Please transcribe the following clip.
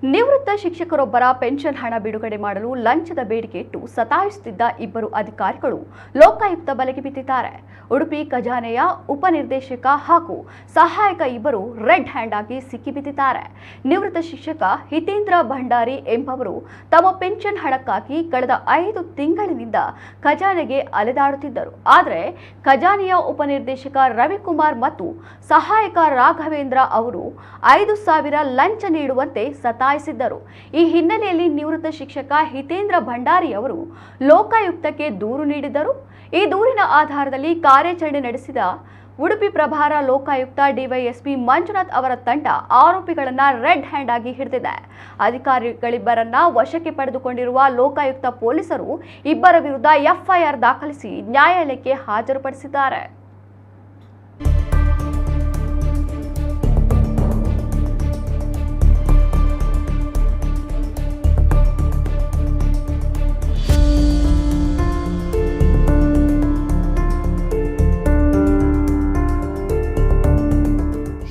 ನಿವೃತ್ತ ಶಿಕ್ಷಕರೊಬ್ಬರ ಪೆನ್ಷನ್ ಹಣ ಬಿಡುಗಡೆ ಮಾಡಲು ಲಂಚದ ಬೇಡಿಕೆ ಇಟ್ಟು ಸತಾಯಿಸುತ್ತಿದ್ದ ಇಬ್ಬರು ಅಧಿಕಾರಿಗಳು ಲೋಕಾಯುಕ್ತ ಬಲೆಗೆ ಬಿದ್ದಿದ್ದಾರೆ. ಉಡುಪಿ ಖಜಾನೆಯ ಉಪನಿರ್ದೇಶಕ ಹಾಗೂ ಸಹಾಯಕ ಇಬ್ಬರು ರೆಡ್ ಹ್ಯಾಂಡ್ ಆಗಿ ಸಿಕ್ಕಿಬಿದ್ದಿದ್ದಾರೆ. ನಿವೃತ್ತ ಶಿಕ್ಷಕ ಹಿತೇಂದ್ರ ಭಂಡಾರಿ ಎಂಬವರು ತಮ್ಮ ಪೆನ್ಷನ್ ಹಣಕ್ಕಾಗಿ ಕಳೆದ 5 ತಿಂಗಳಿನಿಂದ ಖಜಾನೆಗೆ ಅಲೆದಾಡುತ್ತಿದ್ದರು. ಆದರೆ ಖಜಾನೆಯ ಉಪನಿರ್ದೇಶಕ ರವಿಕುಮಾರ್ ಮತ್ತು ಸಹಾಯಕ ರಾಘವೇಂದ್ರ ಅವರು 5,000 ಲಂಚ ನೀಡುವಂತೆ ಸತಾಯಿಸಿದ್ದರು. ಈ ಹಿನ್ನೆಲೆಯಲ್ಲಿ ನಿವೃತ್ತ ಶಿಕ್ಷಕ ಹಿತೇಂದ್ರ ಭಂಡಾರಿ ಅವರು ಲೋಕಾಯುಕ್ತಕ್ಕೆ ದೂರು ನೀಡಿದ್ದರು. ಈ ದೂರಿನ ಆಧಾರದಲ್ಲಿ ಕಾರ್ಯಾಚರಣೆ ನಡೆಸಿದ ಉಡುಪಿ ಪ್ರಭಾರ ಲೋಕಾಯುಕ್ತ ಡಿವೈಎಸ್ಪಿ ಮಂಜುನಾಥ್ ಅವರ ತಂಡ ಆರೋಪಿಗಳನ್ನ ರೆಡ್ ಹ್ಯಾಂಡ್ ಆಗಿ ಹಿಡಿದಿದೆ. ಅಧಿಕಾರಿಗಳಿಬ್ಬರನ್ನ ವಶಕ್ಕೆ ಪಡೆದುಕೊಂಡಿರುವ ಲೋಕಾಯುಕ್ತ ಪೊಲೀಸರು ಇಬ್ಬರ ವಿರುದ್ಧ ಎಫ್ಐಆರ್ ದಾಖಲಿಸಿ ನ್ಯಾಯಾಲಯಕ್ಕೆ ಹಾಜರುಪಡಿಸಿದ್ದಾರೆ.